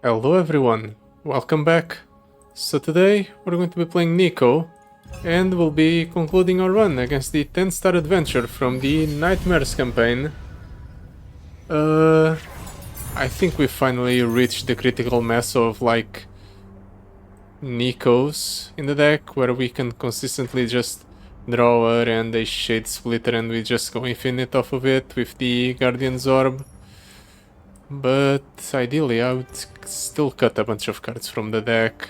Hello everyone, welcome back. So today we're going to be playing Neeko and we'll be concluding our run against the 10-star adventure from the Nightmares campaign. I think we finally reached the critical mass of like Neekos in the deck where we can consistently just draw her and a Shade Splitter and we just go infinite off of it with the Guardian's Orb. But ideally I would still cut a bunch of cards from the deck.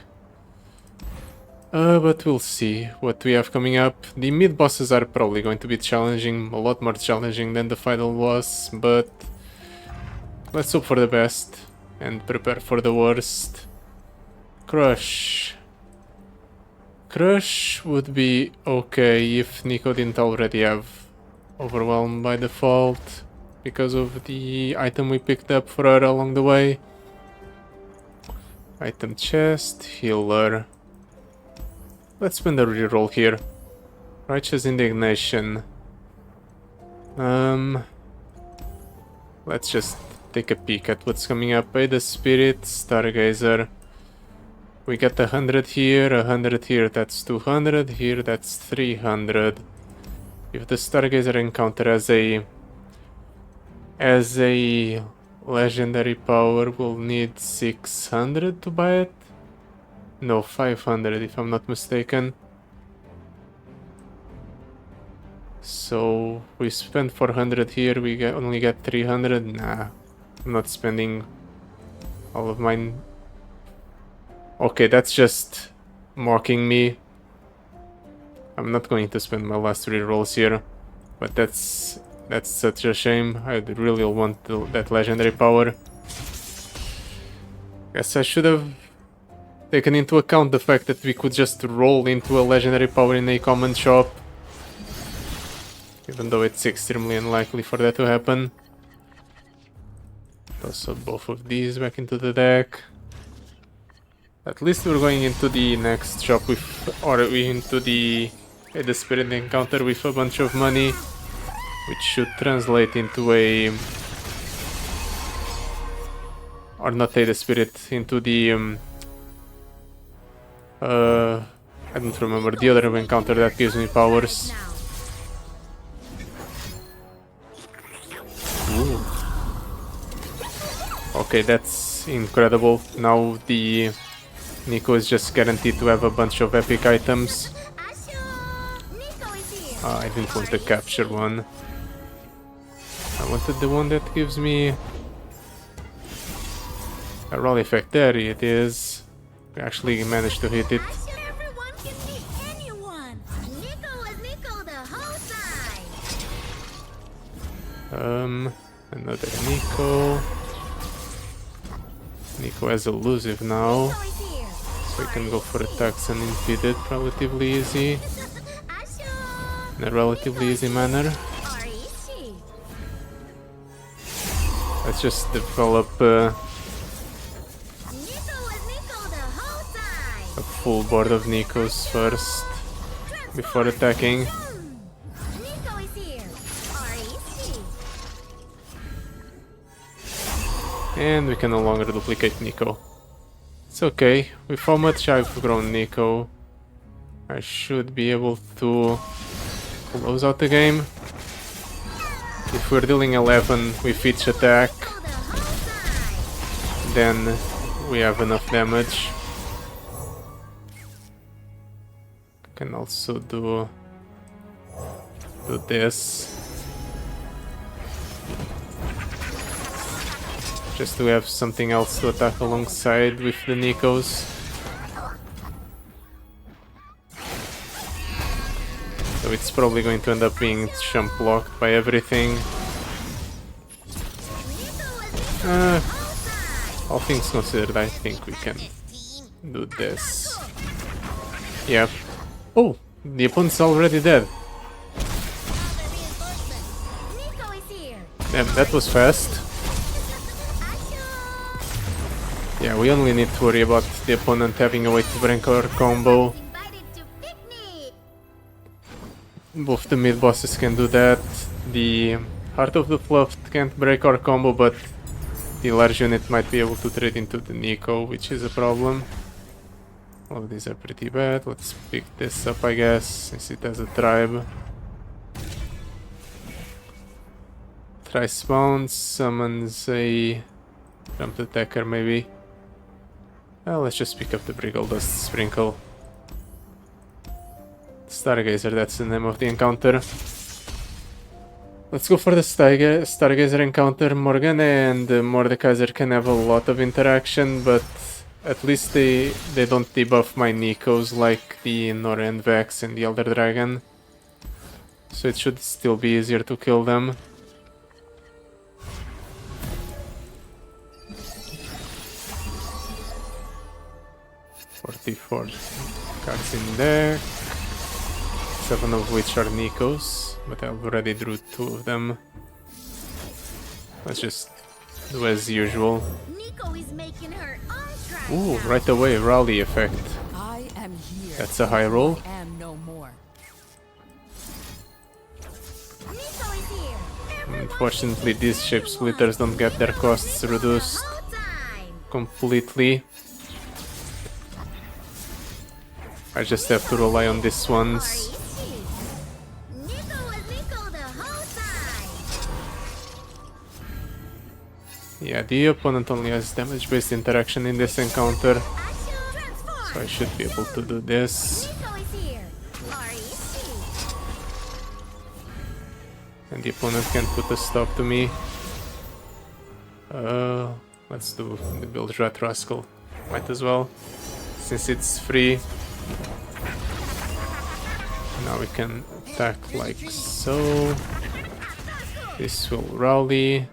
But we'll see what we have coming up. The mid bosses are probably going to be challenging, a lot more challenging than the final was, but let's hope for the best and prepare for the worst. Crush. Crush would be okay if Neeko didn't already have Overwhelm by default, because of the item we picked up for her along the way. Item chest, healer. Let's spend a reroll here. Righteous Indignation. Let's just take a peek at what's coming up. Pay the Spirit, Stargazer. We get 100 here, 100 here, that's 200, here that's 300. If the Stargazer encounter as a legendary power, we'll need 600 to buy it. No, 500 if I'm not mistaken. So we spend 400 here, we only get 300. Nah, I'm not spending all of mine. Okay, that's just mocking me. I'm not going to spend my last 3 rolls here, but that's such a shame. I really want that legendary power. Guess I should have taken into account the fact that we could just roll into a legendary power in a common shop. Even though it's extremely unlikely for that to happen. Toss out both of these back into the deck. At least we're going into the next shop with, or into the Spirit encounter with a bunch of money, which should translate into a, or not the Spirit, into the I don't remember the other encounter that gives me powers. Ooh. Okay, that's incredible. Now the Neeko is just guaranteed to have a bunch of epic items. I didn't want the capture one. I wanted the one that gives me a roll effect. There it is. We actually managed to hit it. Another Neeko. Neeko has elusive now, so we can go for attacks and impede it relatively easy. In a relatively easy manner. Let's just develop a full board of Neekos first, before attacking. And we can no longer duplicate Neeko. It's okay, with how much I've grown Neeko, I should be able to close out the game. If we're dealing 11 with each attack, then we have enough damage. Can also do this, just to have something else to attack alongside with the Neekos. So it's probably going to end up being jump blocked by everything. All things considered, I think we can do this. Yep. Oh, the opponent's already dead. Damn, that was fast. Yeah, we only need to worry about the opponent having a way to break our combo. Both the mid bosses can do that. The Heart of the Fluff can't break our combo, but the large unit might be able to trade into the Neeko, which is a problem. All of these are pretty bad. Let's pick this up, I guess, since it has a tribe. Try spawn, summons a jumped attacker maybe. Well, let's just pick up the Briggle Dust Sprinkle. Stargazer, that's the name of the encounter. Let's go for the Stargazer encounter. Morgana and Mordekaiser can have a lot of interaction, but at least they don't debuff my Neekos like the Nora and Vex and the Elder Dragon. So it should still be easier to kill them. "44 cards in deck, 7 of which are Neekos, but I already drew 2 of them. Let's just do as usual." Neeko is making her own tribe Ooh, now. right away, Rally effect. I am here. That's a high roll. I am no more. Neeko is here. Everyone Unfortunately, these shape splitters don't get their costs reduced the whole time. completely. I just have to rely on these Or ones. is she? Neeko was Neeko the whole time. Yeah, the opponent only has damage-based interaction in this encounter, Transform. so I should be able to do this. Neeko is here. Or is she? And the opponent can put a stop to me. Let's do the build Rat Rascal. Might as well, since it's free. Now we can attack like so. This will rally.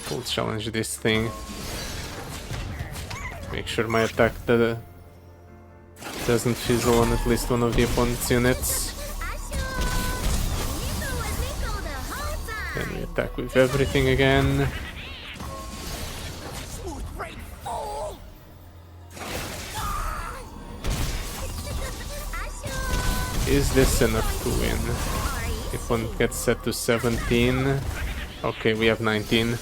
We'll challenge this thing. Make sure my attack doesn't fizzle on at least one of the opponent's units. Neeko was Neeko the whole time. Then we attack with everything again. Is this enough to win? The opponent gets set to 17. Okay, we have 19.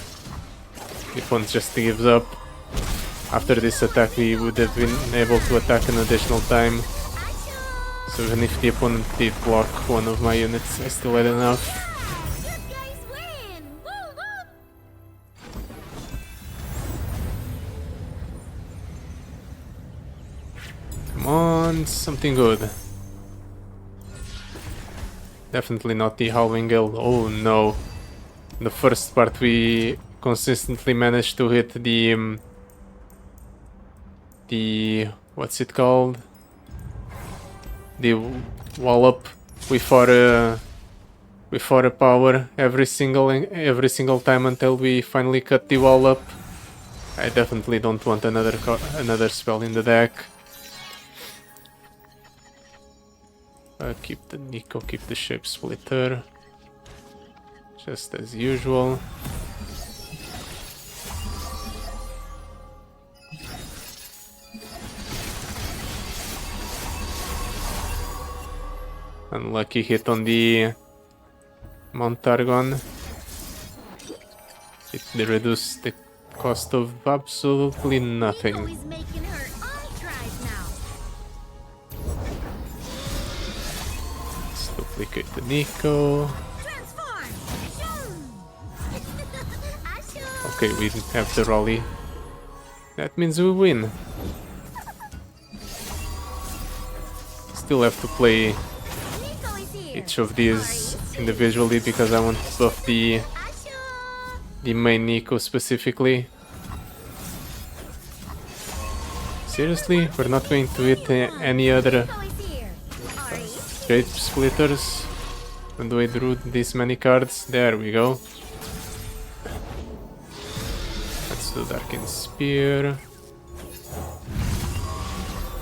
The opponent just gives up. After this attack we would have been able to attack an additional time. So even if the opponent did block one of my units, I still had enough. Good guys win. Woo woo. Come on, something good. Definitely not the Howling Gale. Oh no. In the first part we consistently managed to hit the what's it called? The wallop without a power every single time until we finally cut the wallop. I definitely don't want another spell in the deck. Keep the Neeko, keep the Shape Splitter. Just as usual. Unlucky hit on the Mount Targon. It reduced the cost of absolutely nothing. Neeko is making her own tribe now. Let's duplicate the Neeko. Transform. Ashoo. Okay, we have the rally. That means we win. Still have to play Neeko is here. each of these individually because I want to buff the Ashoo. main Neeko specifically. Seriously? We're not going to hit any other Neeko is here. Or is she? Shape Splitters? When do I drew this many cards? There we go. Let's do Darkin Spear.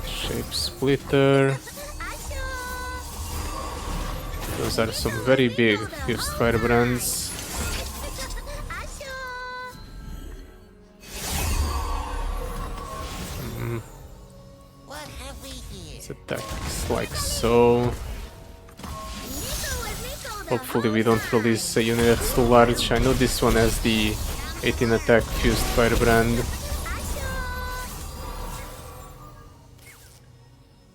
Shape Splitter. Ashoo. Those are some very big Fused Firebrands. Ashoo. What have we here? Let's attack like so. Neeko is Neeko Hopefully we don't release a unit that's too large. I know this one has the 18 attack fused firebrand.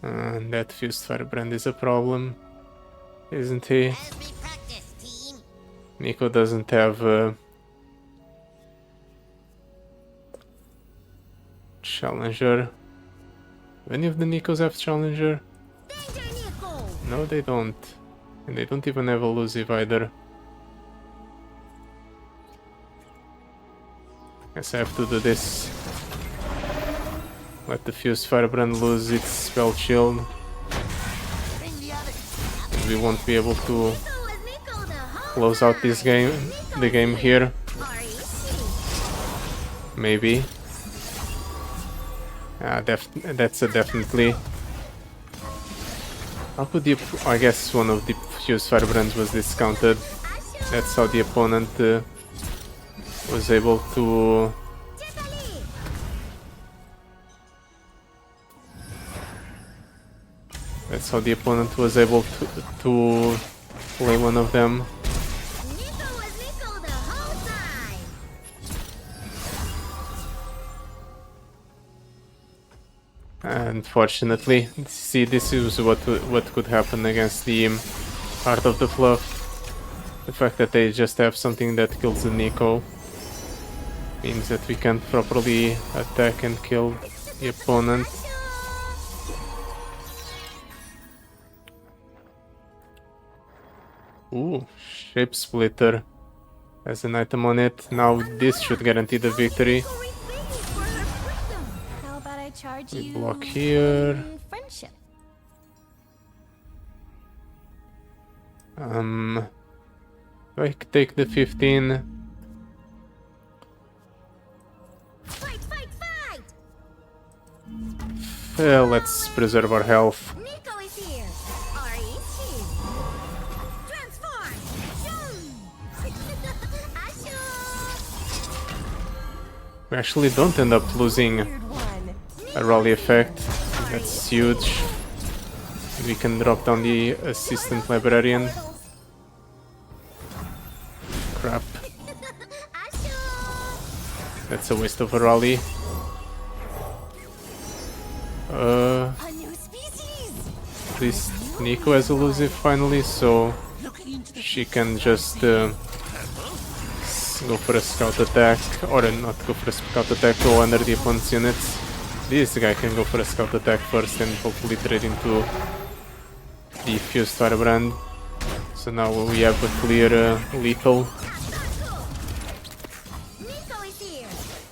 And that fused firebrand is a problem, isn't he? As we practice, team. Neeko doesn't have challenger. Do any of the Neekos have challenger? Danger, Neeko! No, they don't. And they don't even have elusive either. Guess I have to do this. Let the fused firebrand lose its spell shield. Bring the others. We won't be able to Neeko was Neeko the whole close out this game, the game here. R.E.C. Maybe. That's a definitely. How could the? I guess one of the fused firebrands was discounted. That's how the opponent was able to. That's how the opponent was able to play one of them. Neeko was Neeko the whole time. Unfortunately, see, this is what could happen against the Heart of the Fluff. The fact that they just have something that kills the Neeko means that we can't properly attack and kill the opponent. Ooh, Shape Splitter has an item on it. Now this should guarantee the victory. How about I charge We you block here. friendship? I take the 15. Fight, fight, fight! Let's preserve our health. Neeko is here. R.E.C. Transform. Ashoo! We actually don't end up losing a rally effect. That's huge. We can drop down the assistant librarian. Crap. Ashoo! That's a waste of a rally. A new species. At least Neeko has elusive finally, so she can just go for a scout attack, or not go for a scout attack, go under the opponent's units. This guy can go for a scout attack first and hopefully trade into the fused firebrand. So now we have a clear lethal. Neeko is here.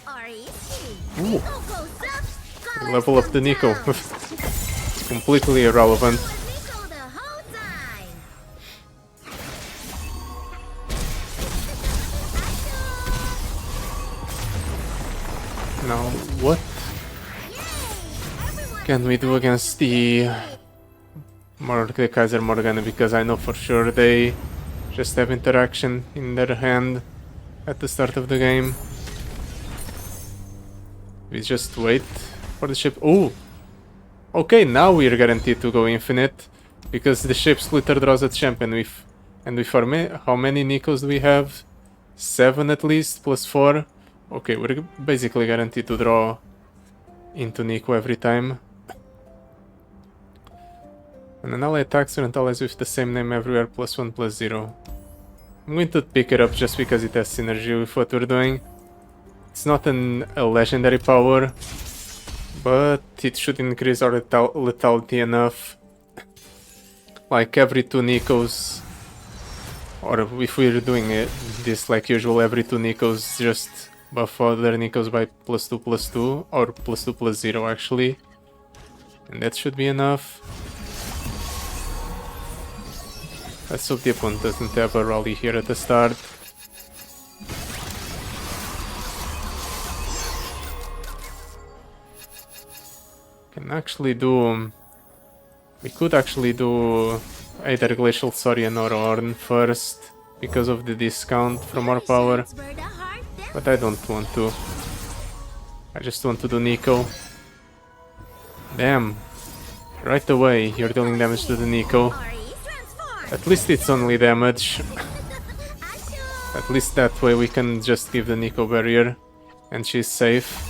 R.E.C. Ooh. Neeko goes up. Colors Level up the come Neeko. down. It's completely irrelevant. Neeko the whole time. Now, what can we do against the Mordekaiser Morgana? Because I know for sure they just have interaction in their hand at the start of the game. We just wait for the ship. Oh! Okay, now we're guaranteed to go infinite because the ship splitter draws a champion. And how many Neekos do we have? 7 at least, plus 4. Okay, we're basically guaranteed to draw into Neeko every time. And an ally attacks and allies with the same name everywhere, +1, +0. I'm going to pick it up just because it has synergy with what we're doing. It's not a legendary power, but it should increase our lethality enough. Like every 2 Neekos, or if we're doing this like usual, every 2 Neekos just buff other Neekos by +2, +2, or +2, +0 actually. And that should be enough. Let's hope the opponent doesn't have a rally here at the start. We could actually do either Glacial Saurian or Ornn first because of the discount from our power, but I don't want to. I just want to do Neeko. Damn. Right away, you're dealing damage to the Neeko. R.E. transform. At least it's only damage. At least that way we can just give the Neeko barrier and she's safe.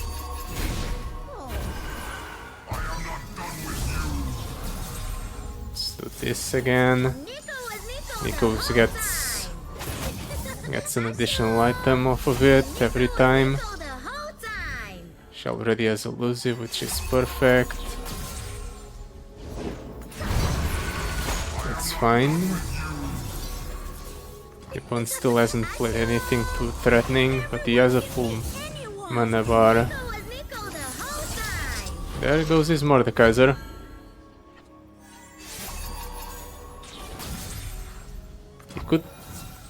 Let's do this again. Neeko gets an additional item off of it every time. She already has elusive, which is perfect. That's fine. The opponent still hasn't played anything too threatening, but he has a full mana bar. There goes his Mordekaiser. He could...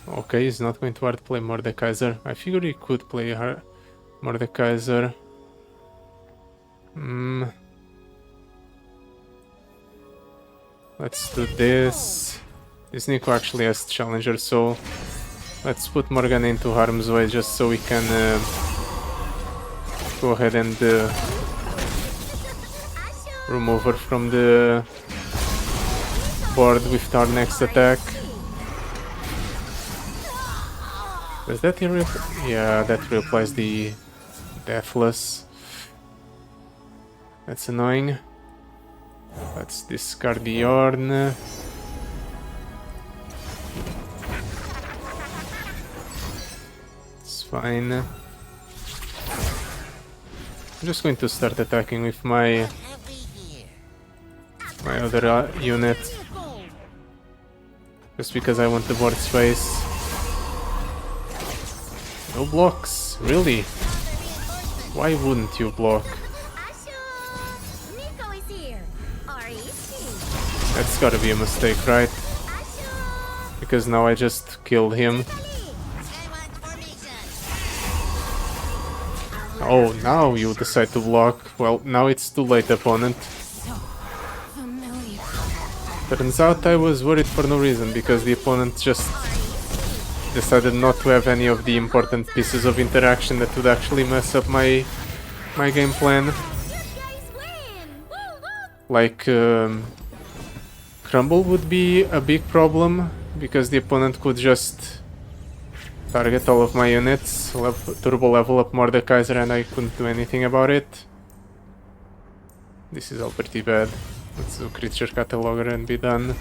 Okay, he's not going to hard play Mordekaiser. I figured he could play her Mordekaiser. Let's do this. This Neeko actually has challenger, so let's put Morgana into harm's way just so we can go ahead and remove her from the board with our next attack. Does that here? Yeah, that reapplies the Deathless. That's annoying. Let's discard the Ornn. It's fine. I'm just going to start attacking with my other unit. Just because I want the board space. No blocks? Really? Why wouldn't you block? That's gotta be a mistake, right? Because now I just killed him. Oh, now you decide to block. Well, now it's too late, opponent. Turns out I was worried for no reason, because the opponent just decided not to have any of the important pieces of interaction that would actually mess up my game plan. Like, Crumble would be a big problem, because the opponent could just target all of my units, turbo level up Mordekaiser, and I couldn't do anything about it. This is all pretty bad. Let's do creature cataloger and be done.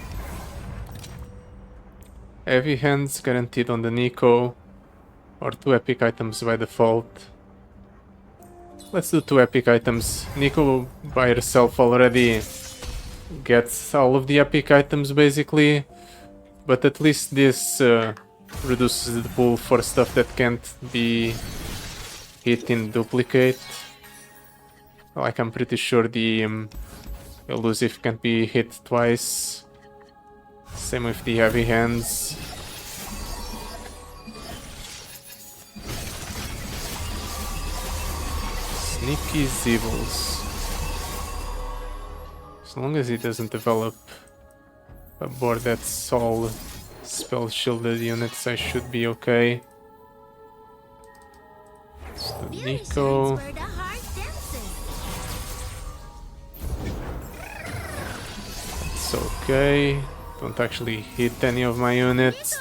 Heavy hands guaranteed on the Neeko, or 2 epic items by default. Let's do 2 epic items. Neeko by herself already gets all of the epic items basically, but at least this reduces the pool for stuff that can't be hit in duplicate. Like, I'm pretty sure the elusive can't be hit twice. Same with the heavy hands. Sneaky Zevils. As long as he doesn't develop a board that's all spell shielded units, I should be okay. Let's do Neeko. It's okay. Don't actually hit any of my units.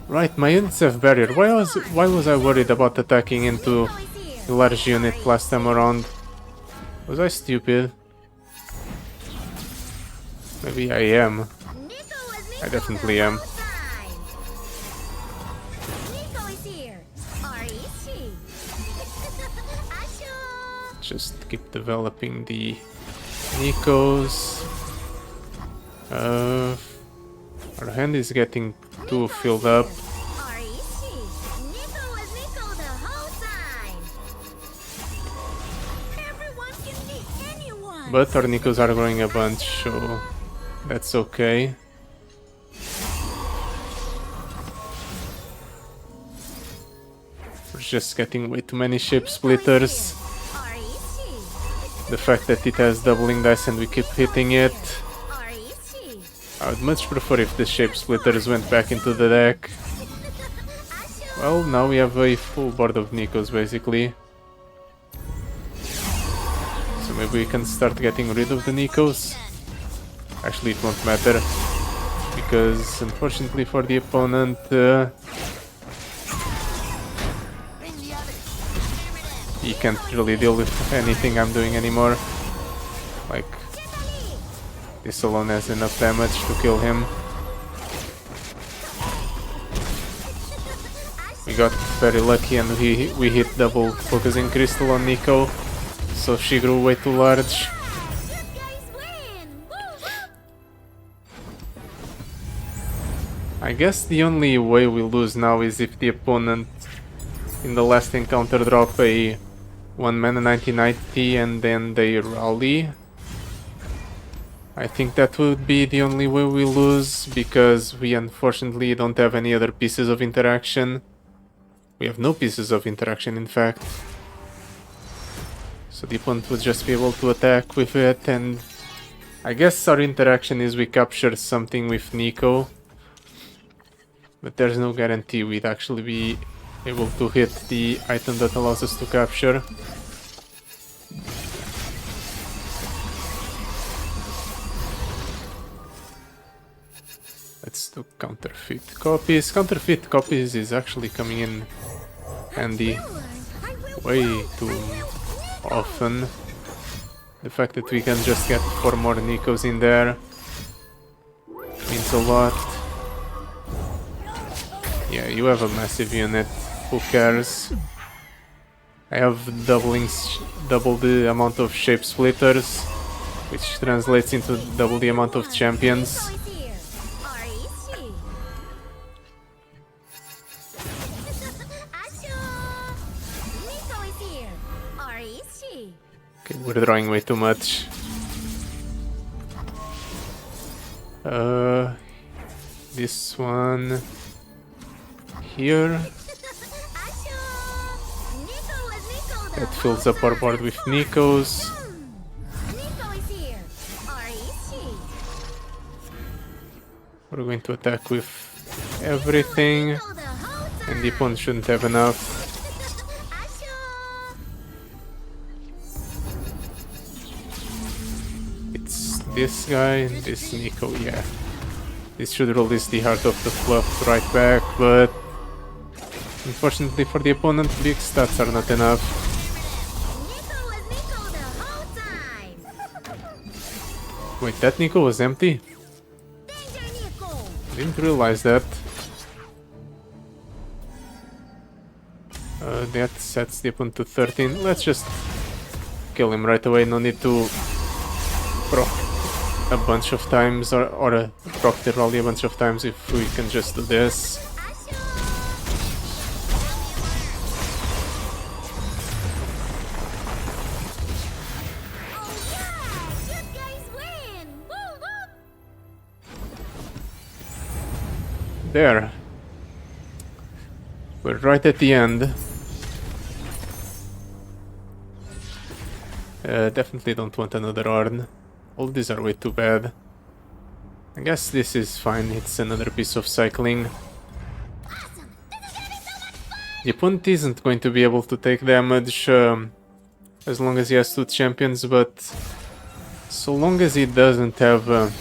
Right, my units have barrier. Why was I worried about attacking into a large unit last time around? Was I stupid? Maybe I am. I definitely am. Just keep developing the Neekos. Our hand is getting too filled up. But our Neekos are growing a bunch, so that's okay. We're just getting way too many shape splitters. The fact that it has doubling dice and we keep hitting it. I would much prefer if the shape splitters went back into the deck. Well, now we have a full board of Neekos basically. So maybe we can start getting rid of the Neekos. Actually, it won't matter, because unfortunately for the opponent, he can't really deal with anything I'm doing anymore. Like, this alone has enough damage to kill him. We got very lucky and we hit double focusing crystal on Neeko, so she grew way too large. You guys win! Woo, woo. I guess the only way we lose now is if the opponent in the last encounter drop a 1 mana 90/90 and then they rally. I think that would be the only way we lose, because we unfortunately don't have any other pieces of interaction. We have no pieces of interaction, in fact. So the opponent would just be able to attack with it, and I guess our interaction is we capture something with Neeko. But there's no guarantee we'd actually be able to hit the item that allows us to capture. Let's do counterfeit copies. Counterfeit copies is actually coming in handy way too often. The fact that we can just get 4 more Neekos in there means a lot. Yeah, you have a massive unit. Who cares? I have double the amount of shape splitters, which translates into double the amount of champions. Okay, we're drawing way too much. This one here. That fills up our board with Neekos. We're going to attack with everything, and the opponent shouldn't have enough. It's this guy and this Neeko, yeah. This should release the Heart of the Fluff right back, but unfortunately for the opponent, big stats are not enough. Wait, that Neeko was empty? Didn't realize that. That sets the opponent to 13. Let's just kill him right away. No need to proc a bunch of times or proc the rally a bunch of times if we can just do this. There. We're right at the end. Definitely don't want another Ornn. All these are way too bad. I guess this is fine, it's another piece of cycling. The opponent isn't going to be able to take damage as long as he has 2 champions, but so long as he doesn't have a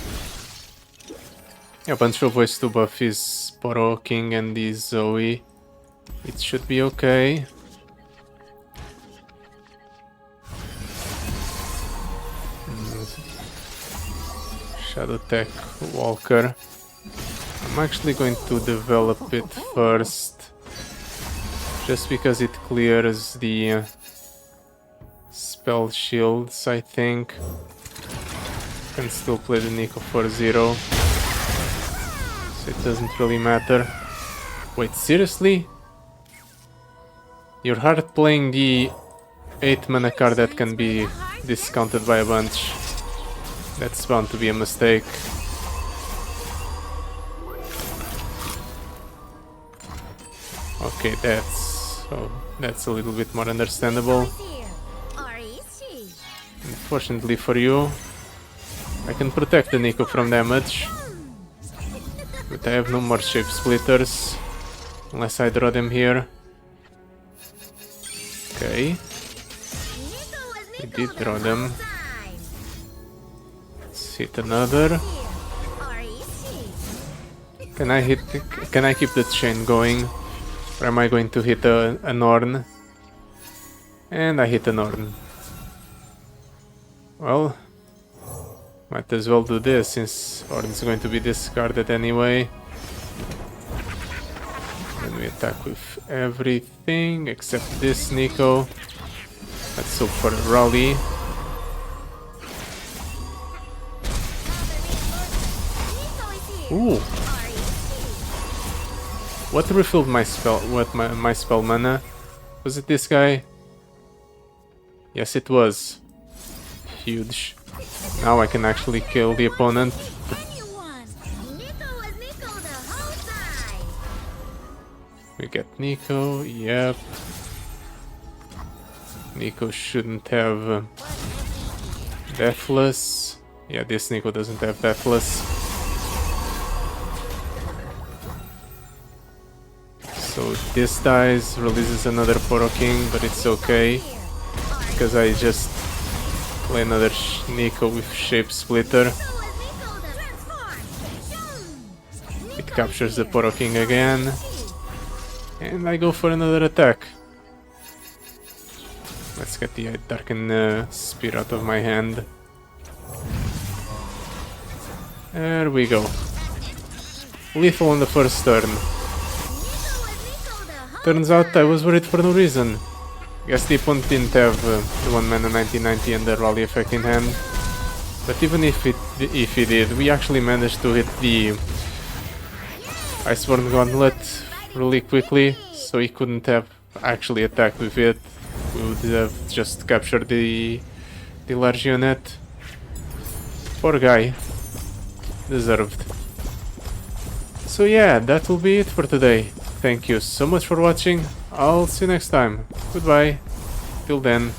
bunch of ways to buff his Poro King and his Zoe, it should be okay. Shadow Tech Walker. I'm actually going to develop it first, just because it clears the spell shields, I think. Can still play the Neeko for 0. It doesn't really matter. Wait, seriously? You're hard playing the 8 mana card that can be discounted by a bunch. That's bound to be a mistake. Okay, that's a little bit more understandable. Unfortunately for you, I can protect the Neeko from damage. But I have no more shape splitters, unless I draw them here. Okay. He did draw them. Time. Let's hit another. Or is she? Can I hit? Can I keep the chain going? Or am I going to hit a Norn? And I hit a Norn. Well, might as well do this since Ornn is going to be discarded anyway. Then we attack with everything except this Neeko. Let's hope for a rally. Neeko is here. Ooh, Or is she? what refilled my spell? What my spell mana? Was it this guy? Yes, it was. Huge. Now I can actually kill the opponent. Anyone. Neeko was Neeko the whole time. We get Neeko, yep. Neeko shouldn't have Deathless. Yeah, this Neeko doesn't have Deathless. So this dies, releases another Poro King, but it's okay. Because I just play another Neeko with Shape Splitter. Neeko was Neeko the transform. It captures the Poro King again. And I go for another attack. Let's get the Darken Spear out of my hand. There we go. Lethal on the first turn. Neeko was Neeko the whole Turns out I was worried for no reason. Guess the opponent didn't have the 1 mana 1990 and the rally effect in hand. But even if he did, we actually managed to hit the Iceborne Gauntlet really quickly, so he couldn't have actually attacked with it. We would have just captured the large unit. Poor guy. Deserved. So yeah, that will be it for today. Thank you so much for watching. I'll see you next time. Goodbye. Till then.